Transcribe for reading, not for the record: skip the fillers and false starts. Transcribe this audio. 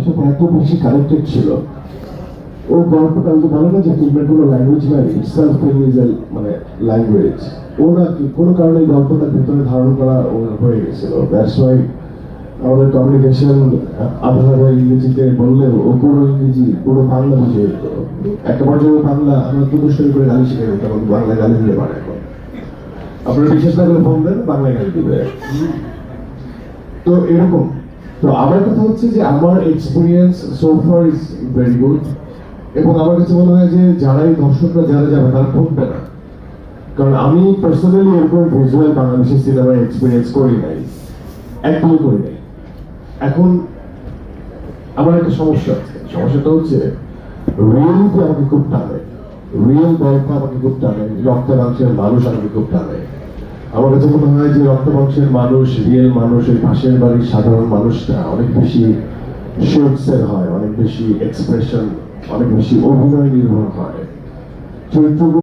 সাথে এত বেশি কানেক্টেড ছিল। ও গল্পটা আমি তো বলে না যে ফিল্মের কোনো ল্যাঙ্গুয়েজ নাই, ইটসেলফ ফিল্ম ইজ মানে ল্যাঙ্গুয়েজ। ও না কি কোনো কারণে গল্পটা ভিতরে ধারণ করা ও হয়ে গেছিল। দ্যাটস ওয়াই আমাদের কমিউনিকেশন আবহাওয়া ইংরেজিতে বললেও ও পুরো ইংরেজি পুরো বাংলা বুঝে যেত। একটা পর্যায়ে বাংলা আমরা দুষ্টুমি করে গালি শিখে যেতাম, বাংলা গালি দিতে পারে এখন। আপনারা বিশেষ না করে ফোন দেন, বাংলা গালি দিবে। তো এরকম। তো আমার কথা হচ্ছে যে আমার experience so far is very good, এবং আমার কাছে মনে হয় যে যারাই দর্শকরা যারা যাবে তারা ঠকবে না, কারণ আমি পার্সোনালি এরকম ভিজুয়াল বাংলাদেশি সিনেমার এক্সপিরিয়েন্স করি নাই, একদমই করি নাই। এখন আমার একটা সমস্যা আছে, সমস্যাটা হচ্ছে রিয়েলিটি আমাকে খুব টানে, রিয়েল গল্প আমাকে খুব টানে, রক্ত মাংসের মানুষ আমাকে খুব টানে। আমার কাছে মনে হয় যে রক্ত মাংসের মানুষ, রিয়েল মানুষ, ওই পাশের বাড়ির সাধারণ মানুষটা অনেক বেশি শেডসের হয়, অনেক বেশি এক্সপ্রেশন, অনেক বেশি অভিনয় নির্ভর হয় চরিত্র।